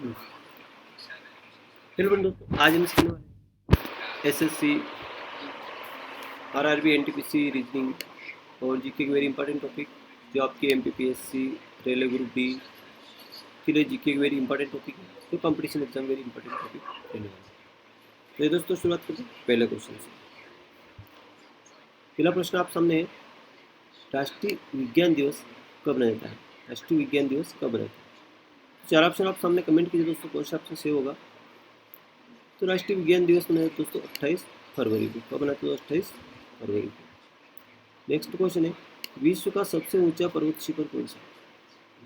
Hello दोस्तों, आज हम सीखने वाले एसएससी, आरआरबी, एनटीपीसी, रीजनिंग और जीके के वेरी इंपॉर्टेंट टॉपिक जो आपके एमपीपीएससी, रेलवे ग्रुप डी के लिए जीके के वेरी इंपॉर्टेंट टॉपिक है, तो competition exam very important topic रहने वाला है। तो ये दोस्तों शुरुआत करते हैं पहले क्वेश्चन से। पहला प्रश्न आप सामने है, राष्ट्रीय विज्ञान दिवस कब मनाया जाता है? राष्ट्रीय विज्ञान दिवस कब मनाया जाता है? चार ऑप्शन आप सामने कमेंट कीजिए दोस्तों, कौन सा ऑप्शन सही होगा। तो राष्ट्रीय विज्ञान दिवस मनाया दोस्तों 28 फरवरी को। कब मनाते हैं? 28 फरवरी को। नेक्स्ट क्वेश्चन है, विश्व का सबसे ऊंचा पर्वत शिखर कौन सा है?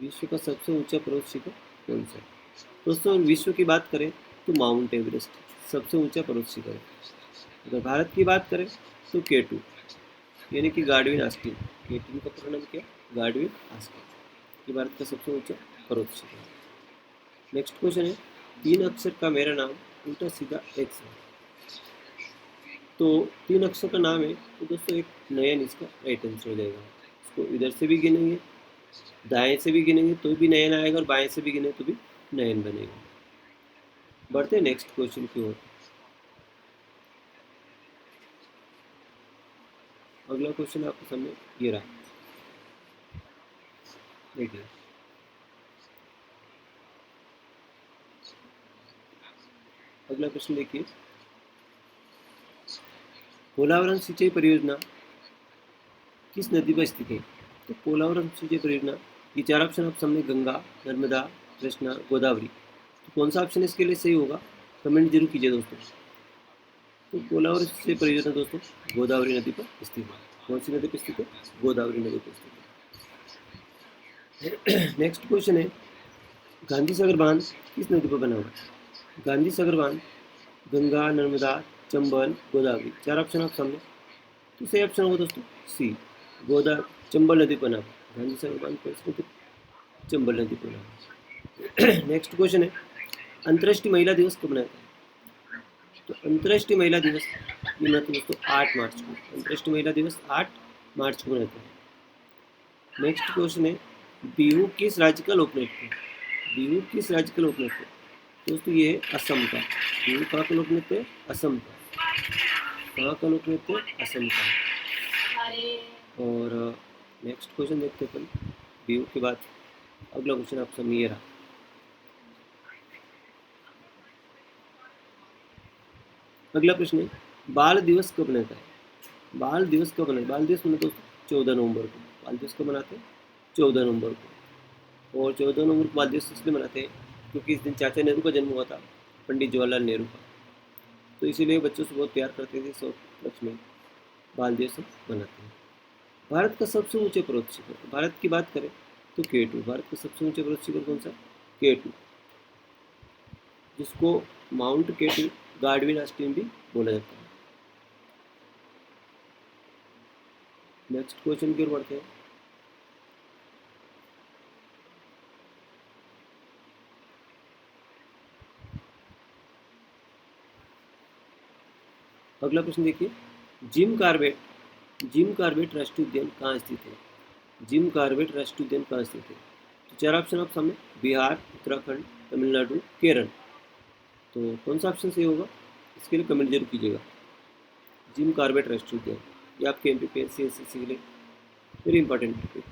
विश्व का सबसे ऊंचा पर्वत शिखर कौन सा है? दोस्तों विश्व की बात करें तो माउंट एवरेस्ट सबसे ऊंचा पर्वत शिखर है। अगर भारत की बात करें तो K2 यानी कि गार्डविन आस्टीन। K2 का पूरा नाम क्या? Godwin Austin. ये भारत का सबसे ऊंचा पर्वत शिखर है। नेक्स्ट क्वेश्चन है, 3 अक्षर का मेरा नाम उल्टा सीधा एक्स है। तो 3 अक्षर का नाम है, तो दोस्तों एक नयन इसका राइट आंसर हो जाएगा। इसको इधर से भी गिनेंगे, दाएं से भी गिनेंगे तो भी नयन आएगा, और बाएं से भी गिने तो भी नयन बनेगा। बढ़ते हैं नेक्स्ट क्वेश्चन की ओर। अगला क्वेश्चन आपके सामने ये रहा, देखिए। अगला प्रश्न देखिए, पोलावरम सिंचाई परियोजना किस नदी पर स्थित है? तो पोलावरम सिंचाई परियोजना, ये चार ऑप्शन आप सामने, गंगा, नर्मदा, कृष्णा, गोदावरी। तो कौन सा ऑप्शन इसके लिए सही होगा, कमेंट जरूर कीजिए दोस्तों। तो पोलावरम सिंचाई परियोजना दोस्तों गोदावरी नदी पर स्थित है। कौन सी नदी पर स्थित है? गोदावरी नदी पर स्थित है। नेक्स्ट क्वेश्चन है, गांधी सागर बांध किस नदी पर बना हुआ है? गांधी सागर बांध गंगा, नर्मदा, चंबल, गोदावरी। चार ऑप्शन आप सामने, तो सही ऑप्शन होगा दोस्तों सी, गोदा चंबल नदी पर नाम। गांधी सागर बांध कौन सी नदी? चंबल नदी पर नाम। नेक्स्ट क्वेश्चन है, अंतर्राष्ट्रीय महिला दिवस कब मनाया जाता है? तो अंतर्राष्ट्रीय महिला दिवस ये मनाते हैं दोस्तों 8 मार्च को। अंतर्राष्ट्रीय महिला दिवस 8 मार्च को मनाते हैं। नेक्स्ट क्वेश्चन है, बिहू किस राज्य का लोक नृत्य है? बिहू किस राज्य का लोक नृत्य है? दोस्तों ये है असम का। बिहू कहाँ का लोक नृत्य है? असम का। कहाँ का लोक नृत्य है? असम का। और नेक्स्ट क्वेश्चन देखते हैं अपन बिहू के बाद। अगला क्वेश्चन आप सामने ये रहा, अगला प्रश्न है, बाल दिवस कब मनाता है? बाल दिवस कब मनाते? बाल दिवस मनाते दोस्तों 14 नवंबर को। बाल दिवस कब मनाते हैं? 14 नवंबर को। और 14 नवंबर को बाल दिवस इसलिए मनाते हैं क्योंकि इस दिन चाचा नेहरू का जन्म हुआ था, पंडित जवाहरलाल नेहरू का। तो इसीलिए बच्चों से बहुत प्यार करते थे, सब उपलक्ष्य में बाल दिवस मनाते हैं। भारत का सबसे ऊंचे पर्वत शिखर, भारत की बात करें तो K2। भारत का सबसे ऊंचे पर्वत शिखर कौन सा? K2, जिसको माउंट K2 गार्डविन आस्टीन भी बोला जाता है। नेक्स्ट क्वेश्चन की ओर बढ़ते हैं। अगला प्रश्न देखिए, जिम कार्बेट राष्ट्रीय उद्यान कहाँ स्थित है? जिम कार्बेट राष्ट्रीय उद्यान कहाँ स्थित है? तो चार ऑप्शन आप सामने, बिहार, उत्तराखंड, तमिलनाडु, केरल। तो कौन सा ऑप्शन सही होगा, इसके लिए कमेंट जरूर कीजिएगा। जिम कार्बेट राष्ट्रीय उद्यान, ये आपके एमपीपीएससी एसएससी के लिए वेरी इंपॉर्टेंट टॉपिक।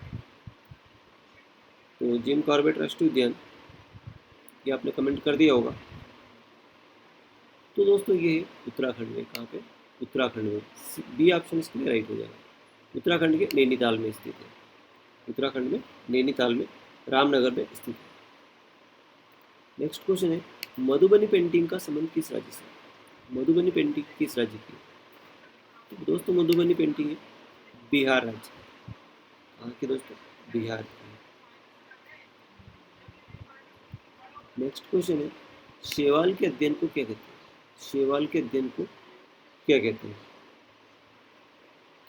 तो जिम कार्बेट राष्ट्रीय उद्यान ये आपने कमेंट कर दिया होगा। तो दोस्तों ये उत्तराखंड में, कहाँ पे? उत्तराखंड में। बी ऑप्शन इसके लिए राइट हो जाएगा। उत्तराखंड के नैनीताल में स्थित है। उत्तराखंड में नैनीताल में, रामनगर में स्थित है। नेक्स्ट क्वेश्चन है, मधुबनी पेंटिंग का संबंध किस राज्य से? मधुबनी पेंटिंग किस राज्य की? तो दोस्तों मधुबनी पेंटिंग है बिहार राज्य। कहाँ की दोस्तों? बिहार की। नेक्स्ट क्वेश्चन है, शैवाल के अध्ययन को क्या कहते हैं? शैवाल के अध्ययन को क्या कहते हैं?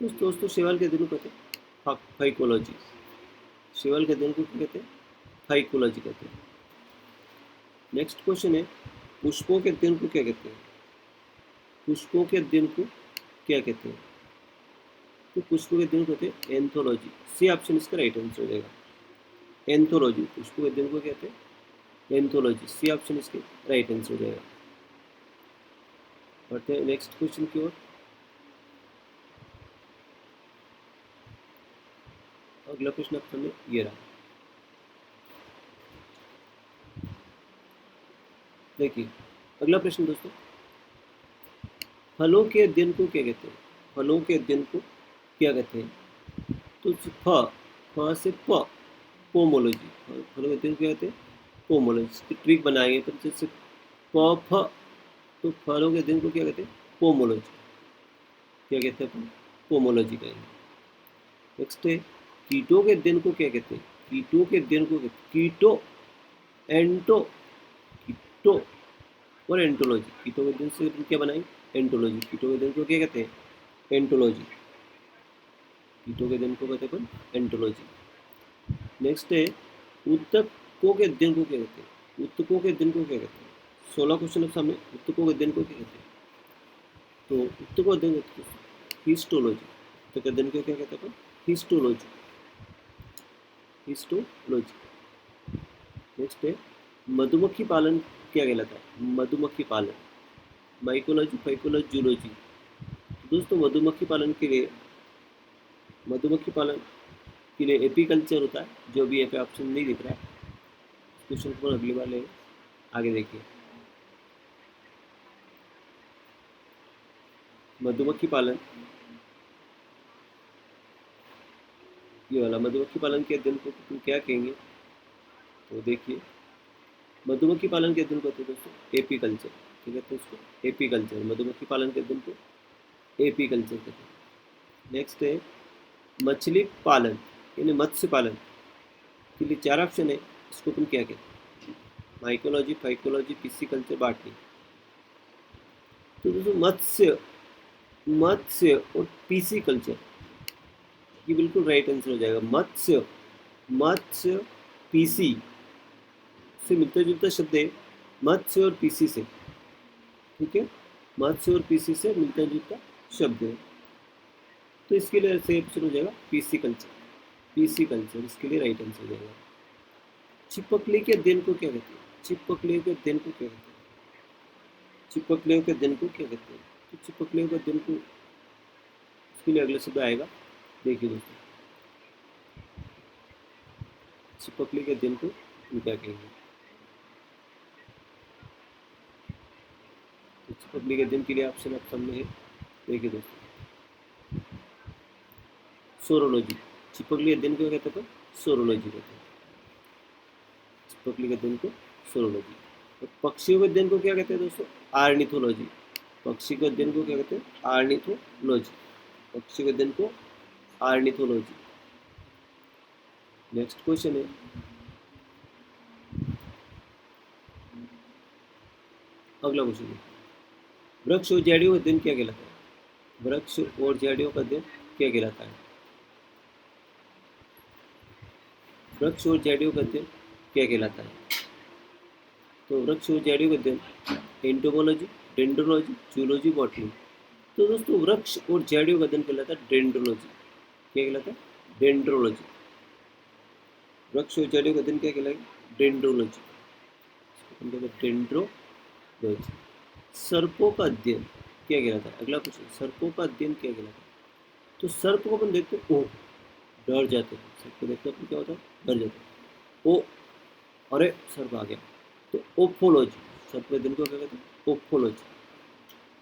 तो दोस्तों शैवाल के अध्ययन को कहते हैं फाइकोलॉजी। शैवाल के अध्ययन को क्या कहते हैं? फाइकोलॉजी कहते हैं। नेक्स्ट क्वेश्चन है, पुष्पों के अध्ययन को क्या कहते हैं? पुष्पों के अध्ययन को क्या कहते हैं? तो पुष्पों के अध्ययन को कहते हैं एंथोलॉजी। सी ऑप्शन इसका राइट आंसर हो जाएगा। एंथोलॉजी, पुष्पों के अध्ययन को कहते हैं एंथोलॉजी, सी ऑप्शन इसके राइट आंसर हो जाएगा। बढ़ते हैं नेक्स्ट क्वेश्चन की ओर। अगला प्रश्न आपके सामने ये रहा। देखिए अगला प्रश्न दोस्तों, फलों के अध्ययन को क्या कहते हैं? फलों के अध्ययन को क्या कहते हैं? तो फ से पोमोलॉजी, फलों के अध्ययन को क्या कहते हैं? पोमोलॉजी। इसकी ट्रिक बनाएंगे पर जैसे फ, तो फलों के अध्ययन को क्या कहते हैं? पोमोलॉजी। क्या कहते हैं अपन? पोमोलॉजी कहेंगे। नेक्स्ट है, कीटों के अध्ययन को क्या कहते हैं? कीटों के अध्ययन को कीटो, एंटो, कीटो और एंटोलॉजी। कीटों के अध्ययन से अपन क्या बनाएंगे? एंटोलॉजी। कीटों के अध्ययन को क्या कहते हैं? एंटोलॉजी। कीटों के अध्ययन को कहते हैं अपन एंटोलॉजी। नेक्स्ट है, उत्तकों के अध्ययन को क्या कहते हैं? उत्तकों के अध्ययन को क्या कहते हैं? 16 क्वेश्चन सामने। उत्तकों के अध्ययन को क्या कहते हैं? तो उत्तकों अध्ययन हिस्टोलॉजी। उत्तक अध्ययन को क्या कहते हैं अपन? Histology, histology. नेक्स्ट है, मधुमक्खी पालन क्या कहलाता है? मधुमक्खी पालन, माइकोलॉजी, फाइकोलॉजी, जूलॉजी। दोस्तों मधुमक्खी पालन के लिए, मधुमक्खी पालन के लिए एपीकल्चर होता है, जो भी यहाँ पे ऑप्शन नहीं दिख रहा है। क्वेश्चन को अगली बार ले आगे देखिए। मधुमक्खी पालन, ये वाला मधुमक्खी पालन के अध्ययन को तुम क्या कहेंगे? तो देखिए मधुमक्खी पालन के अध्ययन को कहते हैं दोस्तों एपीकल्चर। ठीक है, तो उसको एपीकल्चर, मधुमक्खी पालन के अध्ययन को एपीकल्चर कहते हैं। नेक्स्ट है, मछली पालन यानी मत्स्य पालन के लिए 4 ऑप्शन है, इसको तुम क्या कहते हैं? Mycology, phycology, pisciculture, botany. तो दोस्तों मत्स्य, मत्स्य और पीसी कल्चर, ये बिल्कुल राइट आंसर हो जाएगा। मत्स्य, मत्स्य पीसी से मिलता जुलता शब्द है, मत्स्य और पीसी से। ठीक है, मत्स्य और पीसी से मिलता जुलता शब्द है, तो इसके लिए सही ऑप्शन हो जाएगा पीसी कल्चर। पीसी कल्चर इसके लिए राइट आंसर हो जाएगा। चिपकली के अध्ययन को क्या कहते हैं? चिपकलियों के अध्ययन को क्या कहते हैं? चिपकलियों के अध्ययन को क्या कहते हैं? तो चिपकलियों के अध्ययन को, इसके लिए अगला शब्द आएगा, देखिए दोस्तों चिपकली के अध्ययन को हम क्या कहेंगे? तो चिपकली के अध्ययन के लिए ऑप्शन आप सामने है, देखिए दोस्तों सोरोलॉजी। चिपकली अध्ययन को कहते हैं? सोरोलॉजी कहते हैं चिपकली के अध्ययन को, सोरोलॉजी। और पक्षियों के अध्ययन को क्या कहते हैं दोस्तों? आर्निथोलॉजी। पक्षी के अध्ययन को क्या कहते हैं? आर्निथोलॉजी। पक्षी के अध्ययन को आर्निथोलॉजी। नेक्स्ट क्वेश्चन है, अगला क्वेश्चन है, वृक्ष और झाड़ियों का अध्ययन क्या कहलाता है? वृक्ष और झाड़ियों का अध्ययन क्या कहलाता है? वृक्ष और झाड़ियों का अध्ययन क्या कहलाता है? तो वृक्ष और झाड़ियों का अध्ययन एंटोमोलॉजी, डेंड्रोलॉजी, जूलॉजी, बॉटनी। तो दोस्तों वृक्ष और झाड़ियों का अध्ययन कहलाता है डेंड्रोलॉजी। क्या कहलाता है? डेंड्रोलॉजी। वृक्ष और झाड़ियों का अध्ययन क्या कहलाएगा? डेंड्रोलॉजी। डेंड्रोलॉजी। सर्पों का अध्ययन क्या कहलाता है? अगला क्वेश्चन, सर्पों का अध्ययन क्या कहलाता है? तो सर्प को अपन देखते हैं, ओ डर जाते हैं, सर्प को देखते हैं क्या होता है? डर जाते हैं। ओ अरे सर्प आ गया, तो ओफोलॉजी। सर्प के अध्ययन को क्या कहते हैं? ओफोलॉजी।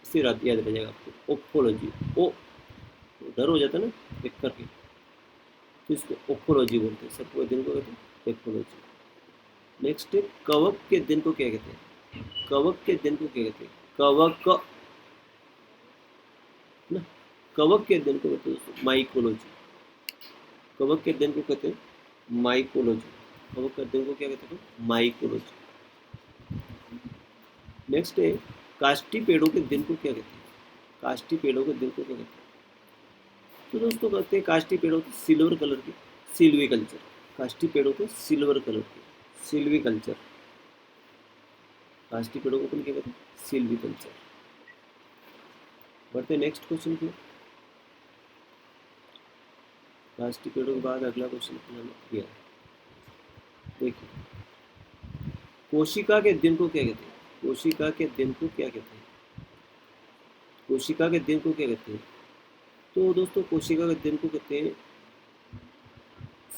इसे याद रह जाएगा आपको, ओफोलॉजी। ओ डर हो जाता है ना देख करके, तो इसको ओफोलॉजी बोलते हैं। सर्प के अध्ययन को कहते हैं एफोलॉजी। नेक्स्ट है, कवक के अध्ययन को क्या कहते हैं? कवक के अध्ययन को क्या कहते हैं? कवक ना, कवक के अध्ययन को कहते हैं दोस्तों माइकोलॉजी। कवक के अध्ययन को कहते हैं माइकोलॉजी। कवक के अध्ययन को क्या कहते हैं? माइकोलॉजी। नेक्स्ट है, काष्ठी पेड़ों के अध्ययन को क्या कहते हैं? काष्ठी पेड़ों के अध्ययन को क्या कहते हैं? तो दोस्तों कहते हैं काष्ठी पेड़ों की सिल्वर कलर की सिल्वी कल्चर। काष्ठी पेड़ों के सिल्वर कलर की सिल्वी कल्चर। काष्ठी पेड़ों को अपन क्या कहते हैं? सिल्वी कल्चर। बढ़ते नेक्स्ट क्वेश्चन की। काष्ठी पेड़ों के बाद अगला क्वेश्चन किया, देखिए कोशिका के अध्ययन को क्या कहते हैं? कोशिका के अध्ययन को क्या कहते हैं? कोशिका के अध्ययन को क्या कहते हैं? तो दोस्तों कोशिका के अध्ययन को कहते हैं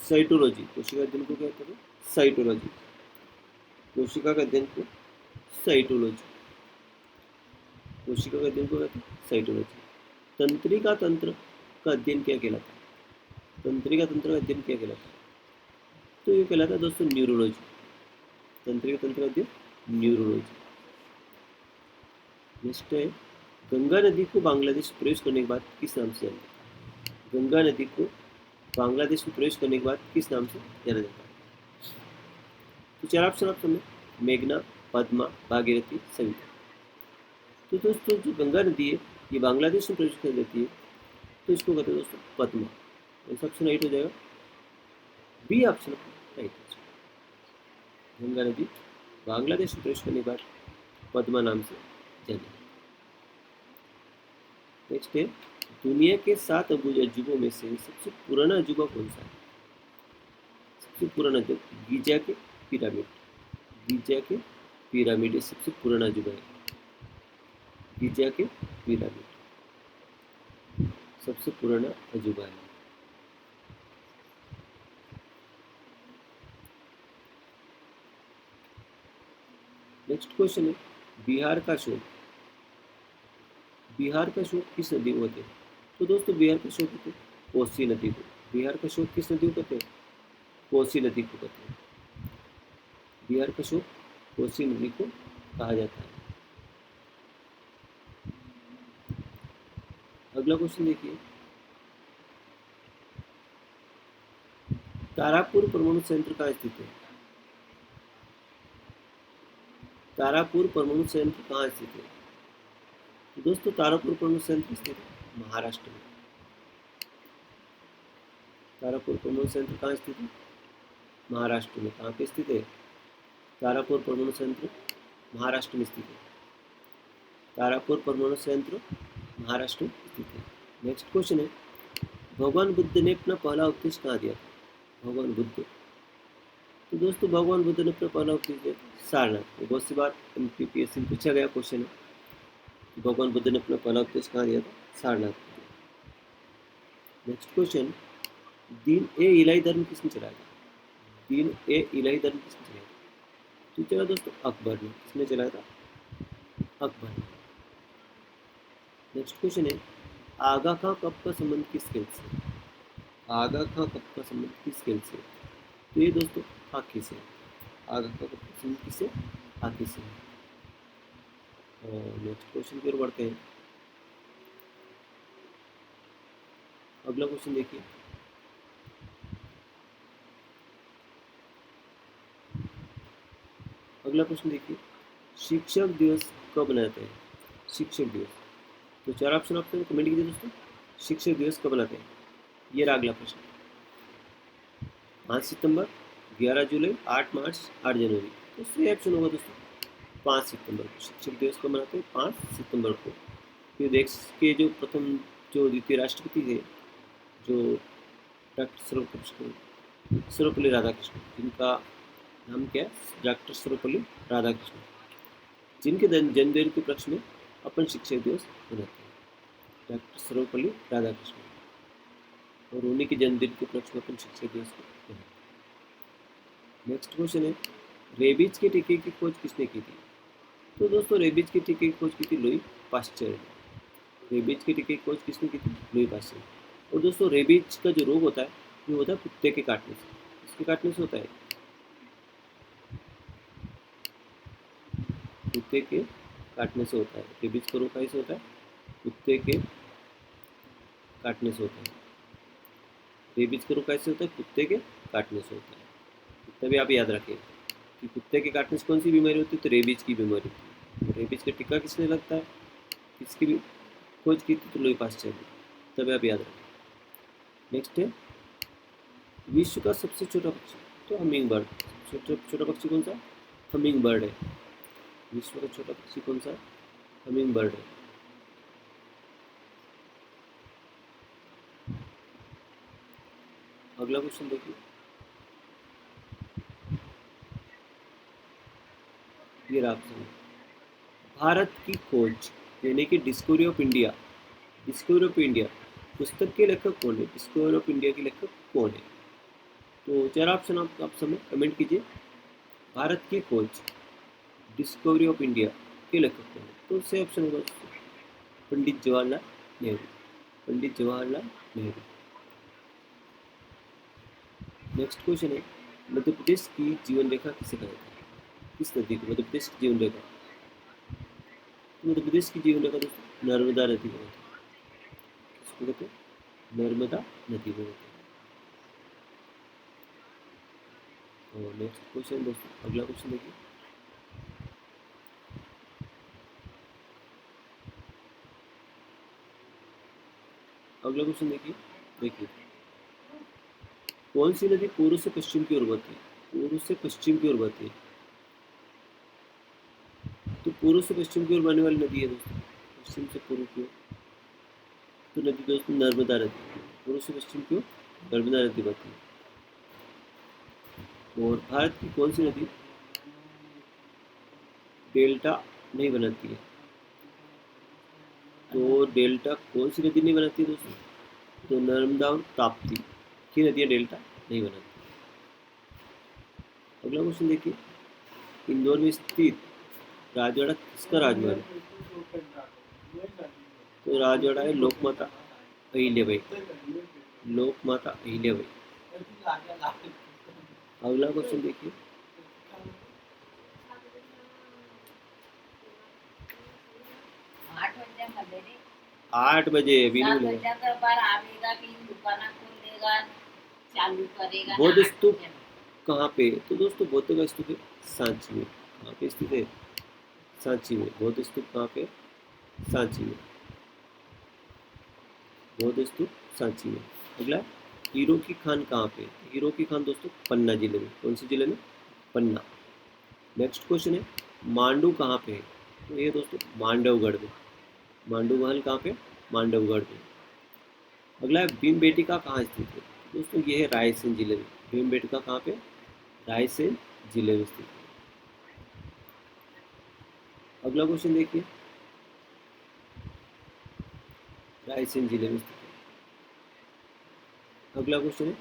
साइटोलॉजी। कोशिका के अध्ययन को क्या कहते हैं? साइटोलॉजी। कोशिका के अध्ययन को साइटोलॉजी। कोशिका के अध्ययन को कहते हैं साइटोलॉजी। तंत्रिका तंत्र का अध्ययन क्या कहलाता है? तंत्रिका तंत्र का अध्ययन क्या कहलाता है? तो ये कहलाता है दोस्तों न्यूरोलॉजी। तंत्रिका तंत्र का अध्ययन न्यूरोलॉजी। नेक्स्ट है, गंगा नदी को बांग्लादेश प्रवेश करने के बाद किस नाम से जाना जाता है? गंगा नदी को बांग्लादेश में प्रवेश करने के बाद किस नाम से जाना जाता है? तो चार ऑप्शन आप सुनिए, मेघना, पद्मा, भागीरथी, सविता। तो दोस्तों जो गंगा नदी है ये बांग्लादेश में प्रवेश कर जाती है तो इसको कहते हैं दोस्तों पद्मा। आंसर ऑप्शन राइट हो जाएगा, बी ऑप्शन राइट हो जाएगा। गंगा नदी बांग्लादेश में प्रवेश करने के बाद पद्मा नाम से जानी। नेक्स्ट है, दुनिया के 7 अबूज अजूबों में से सबसे पुराना अजूबा कौन सा है? सबसे पुराना जो गीजा के पिरामिड। गीजा के पिरामिड सबसे पुराना अजूबा है। गीजा के पिरामिड सबसे पुराना अजूबा है। नेक्स्ट क्वेश्चन है, बिहार का शोक। बिहार का शोक किस नदी को कहते हैं? तो दोस्तों बिहार का शोक कहते हैं कोसी नदी को। बिहार का शोक किस नदी को कहते हैं? कोसी नदी को कहते हैं। बिहार का शोक कोसी नदी को कहा जाता है। अगला क्वेश्चन देखिए, तारापुर परमाणु संयंत्र कहाँ स्थित है? तारापुर परमाणु संयंत्र कहाँ स्थित है? तो दोस्तों तारापुर परमाणु संयंत्र स्थित है महाराष्ट्र में। तारापुर परमाणु संयंत्र कहाँ स्थित है? महाराष्ट्र में। कहाँ पे स्थित है? तारापुर परमाणु संयंत्र महाराष्ट्र में स्थित है। तारापुर परमाणु संयंत्र महाराष्ट्र में स्थित है। नेक्स्ट क्वेश्चन है, भगवान बुद्ध ने अपना पहला उपदेश कहाँ दिया था? भगवान बुद्ध। तो दोस्तों भगवान बुद्ध ने अपना पहला उपदेश दिया था सारनाथ। ये बहुत सी बार MPPSC में पूछा गया क्वेश्चन है कि भगवान बुद्ध ने अपना पहला उपदेश कहाँ दिया था? सारनाथ। नेक्स्ट क्वेश्चन, दीन ए इलाही धर्म किसने चलाया था? दीन ए इलाही धर्म किसने चलाया था? तो चला दोस्तों अकबर ने। किसने चलाया था? अकबर ने। नेक्स्ट क्वेश्चन है, आगा खां कब का संबंध किस खेल से? आगा खां कब का संबंध किस खेल से? तो ये दोस्तों हॉकी से। आगा खां कब का संबंध किससे? हॉकी से। नेक्स्ट क्वेश्चन की ओर बढ़ते हैं। अगला क्वेश्चन देखिए, अगला क्वेश्चन देखिए, शिक्षक दिवस कब मनाते हैं? शिक्षक दिवस। तो चार ऑप्शन आपको कमेंट कीजिए दोस्तों, शिक्षक दिवस कब मनाते हैं? ये रहा अगला प्रश्न। 5 सितंबर, 11 जुलाई, 8 मार्च, 8 जनवरी। तो सही ऑप्शन होगा दोस्तों 5 सितंबर को। शिक्षक दिवस कब मनाते हैं? 5 सितंबर को। फिर देश के जो प्रथम जो द्वितीय राष्ट्रपति थे जो डॉक्टर सर्वपल्ली राधाकृष्णन, जिनका नाम क्या है? डॉक्टर सर्वपल्ली राधाकृष्णन, जिनके जन्मदिन के उपलक्ष्य में अपन शिक्षक दिवस मनाते हैं। डॉक्टर सर्वपल्ली राधाकृष्णन और उन्हीं के जन्मदिन के उपलक्ष्य में अपन शिक्षक दिवस को मनाते हैं। नेक्स्ट क्वेश्चन है, रेबीज के टीके की खोज किसने की थी? तो दोस्तों रेबीज के टीके की खोज की थी लुई पाश्चर ने। रेबीज के टीके की खोज किसने की थी? Louis Pasteur. और दोस्तों रेबीज का जो रोग होता है ये होता है कुत्ते के काटने से। किसके काटने से होता है? कुत्ते के काटने से होता है। रेबीज का रोग कैसे होता है? कुत्ते के काटने से होता है। रेबीज का रोग कैसे होता है? कुत्ते के काटने से होता है। तभी आप याद रखें कि कुत्ते के काटने से कौन सी बीमारी होती है? तो रेबीज की बीमारी होती है। रेबीज का टीका किसने लगता है? किसकी भी खोज की थी? तो लुई पाश्चर ने। तभी आप याद रखें। नेक्स्ट है, विश्व का सबसे छोटा पक्षी। तो हमिंग बर्ड। छोटा पक्षी कौन सा? हमिंग बर्ड है। विश्व का छोटा पक्षी कौन सा? हमिंग बर्ड है। अगला क्वेश्चन देखिए, ये रहा ऑप्शन। भारत की खोज यानी कि discovery of India, discovery of India पुस्तक के लेखक कौन है? डिस्कवरी ऑफ इंडिया के लेखक कौन है? तो 4 ऑप्शन आप समय कमेंट कीजिए। भारत की खोज, डिस्कवरी ऑफ इंडिया के लेखक कौन है? तो सही ऑप्शन होगा पंडित जवाहरलाल नेहरू, पंडित जवाहरलाल नेहरू। नेक्स्ट क्वेश्चन है, मध्य प्रदेश की जीवन रेखा किसे कहा जाता है? किस नदी को मध्य प्रदेश की जीवन रेखा? तो मध्य प्रदेश की जीवन रेखा दोस्तों नर्मदा नदी को कहते हैं। किसको कहते हैं? नर्मदा नदी को कहते हैं। और नेक्स्ट क्वेश्चन दोस्तों, अगला क्वेश्चन देखिए। अगला क्वेश्चन देखिए कौन सी नदी पूर्व से पश्चिम की ओर बहती है? पूर्व से पश्चिम की ओर बहती है। तो पूर्व से पश्चिम की ओर बहने वाली नदी है दोस्तों, पश्चिम से पूर्व की ओर तो नदी दोस्तों नर्मदा नदी, पूर्व से पश्चिम की ओर नर्मदा नदी बहती है। और भारत की कौन सी नदी डेल्टा नहीं बनाती है? तो डेल्टा कौन सी नदी नहीं बनाती है दोस्तों? तो नर्मदा और ताप्ती की नदियाँ डेल्टा नहीं बनाती। अगला क्वेश्चन देखिए, इंदौर में स्थित राजवाड़ा किसका राजमहल है? तो राजवाड़ा है लोकमाता अहिल्याबाई, लोकमाता अहिल्याबाई। अगला क्वेश्चन देखिए, 8 बजे अभी नहीं मिलेगा। बौद्ध स्तूप कहाँ पे? तो दोस्तों बौद्ध का स्तूप है सांची में। कहाँ पे स्थित है? सांची में। बौद्ध स्तूप कहाँ पे? सांची में। बौद्ध स्तूप सांची में। अगला, हीरो की खान कहाँ पे? हीरो की खान दोस्तों पन्ना जिले में। कौन से जिले में? पन्ना। नेक्स्ट क्वेश्चन है, मांडू कहाँ पे है? तो ये दोस्तों मांडवगढ़ में। मांडू महल कहाँ पे? मांडवगढ़ में। अगला है, भीमबेटका कहाँ स्थित है? दोस्तों ये है रायसेन जिले में। भीमबेटका कहाँ पे? रायसेन जिले में स्थित है। अगला क्वेश्चन देखिए, रायसेन जिले में स्थित है। अगला क्वेश्चन है,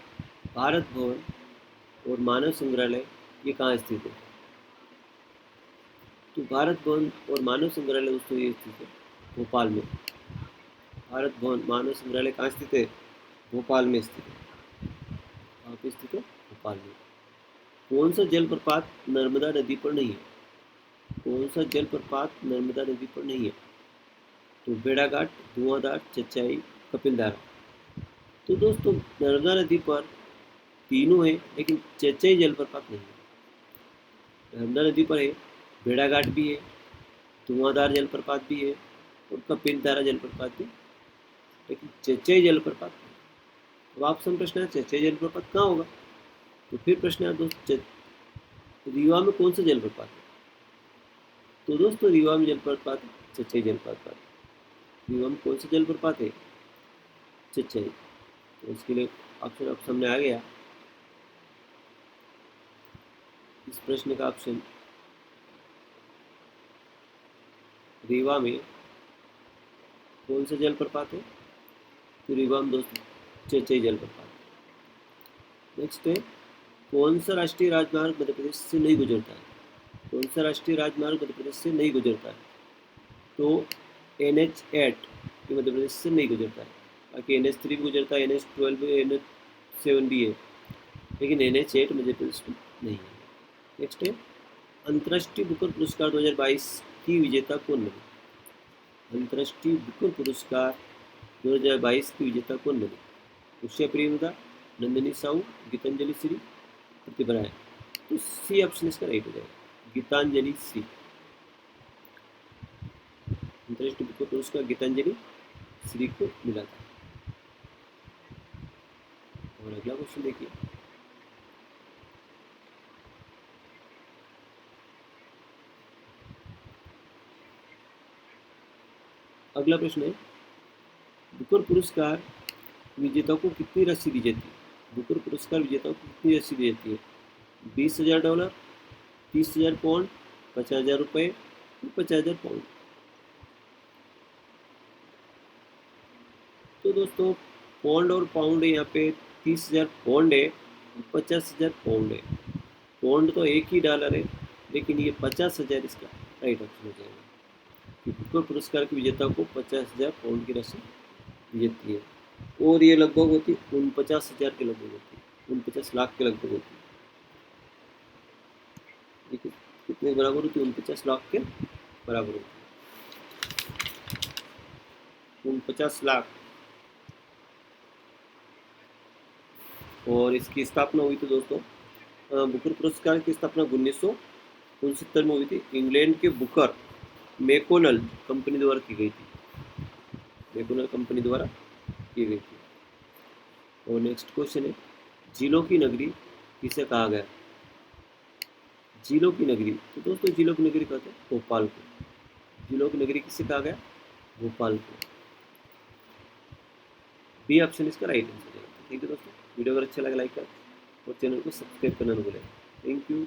भारत भवन और मानव संग्रहालय ये कहाँ स्थित है? तो भारत भवन और मानव संग्रहालय दोस्तों ये स्थित है भोपाल में। भारत भवन मानव संग्रहालय कहाँ स्थित है? भोपाल में स्थित है। कहाँ पे स्थित है? भोपाल में। कौन सा जलप्रपात नर्मदा नदी पर नहीं है? कौन सा जलप्रपात नर्मदा नदी पर नहीं है? तो भेड़ाघाट, धुआंधार, चचाई, कपिलधारा। तो दोस्तों नर्मदा नदी पर तीनों है लेकिन चचाई जलप्रपात नहीं है। नर्मदा नदी पर है, भेड़ाघाट भी है, धुआंधार जलप्रपात भी है और कपिलधारा जलप्रपात भी, लेकिन चचाई जलप्रपात नहीं। अब आपसे प्रश्न है चचाई जलप्रपात कहाँ होगा? तो फिर प्रश्न है दोस्तों रीवा में कौन सा जलप्रपात है? तो दोस्तों रीवा में जलप्रपात चचाई जलप्रपात। रीवा में कौन सा जलप्रपात है? चचाई। तो इसके लिए ऑप्शन अब सामने आ गया। इस प्रश्न का ऑप्शन रीवा में कौन सा जलप्रपात है? तो रीवा में दोस्तों चचाई जलप्रपात। नेक्स्ट है, कौन सा राष्ट्रीय राजमार्ग मध्य प्रदेश से नहीं गुजरता है? कौन सा राष्ट्रीय राजमार्ग मध्य प्रदेश से नहीं गुजरता है? तो NH8 ये मध्य प्रदेश से नहीं गुजरता है। बाकी NH3 भी गुजरता है, NH12 भी, NH7 भी है, लेकिन NH8 मध्य प्रदेश में नहीं है। नेक्स्ट है, अंतर्राष्ट्रीय बुकर पुरस्कार 2022 की विजेता कौन बनी? अंतर्राष्ट्रीय बुकर पुरस्कार 2022 की विजेता कौन बनी? उषा प्रेमदा, नंदिनी साहू, गीतांजलि श्री, प्रतिभा राय। तो सी ऑप्शन इसका राइट हो जाएगा, गीतांजलि श्री। अंतर्राष्ट्रीय बुकर पुरस्कार गीतांजलि श्री को मिला था। और अगला क्वेश्चन देखिए, अगला प्रश्न है, बुकर पुरस्कार विजेताओं को कितनी राशि दी जाती है? बुकर पुरस्कार विजेताओं को कितनी राशि दी जाती है? $20,000, 30,000 पाउंड 50,000 रुपये, 50,000 पाउंड। तो दोस्तों पौंड और पाउंड है, यहाँ पे 30,000 पौंड है, 50,000 पाउंड है। पौंड तो एक ही डॉलर है, लेकिन ये 50,000 इसका राइट ऑप्शन हो जाएगा। बुकर पुरस्कार के विजेता को 50,000 पाउंड की राशि दी जाती है, और ये लगभग होती है 49,000 के लगभग होती है, 49 लाख के लगभग होती है। ठीक है, कितने बराबर होती है? 49 लाख के बराबर होती है, 49 लाख। और इसकी स्थापना हुई थी दोस्तों, बुकर पुरस्कार की स्थापना 1969 में हुई थी। इंग्लैंड के बुकर मैकोनल कंपनी द्वारा की गई थी, मैकोनल कंपनी द्वारा की गई थी। और नेक्स्ट क्वेश्चन है, झीलों की नगरी किसे कहा गया? झीलों की नगरी, तो दोस्तों झीलों की नगरी कहते हैं भोपाल को। झीलों की नगरी किसे कहा गया? भोपाल को। बी ऑप्शन इसका राइट आंसर है। ठीक है दोस्तों, वीडियो अगर अच्छा लगा लाइक कर और चैनल को सब्सक्राइब करना न भूलें। Thank you.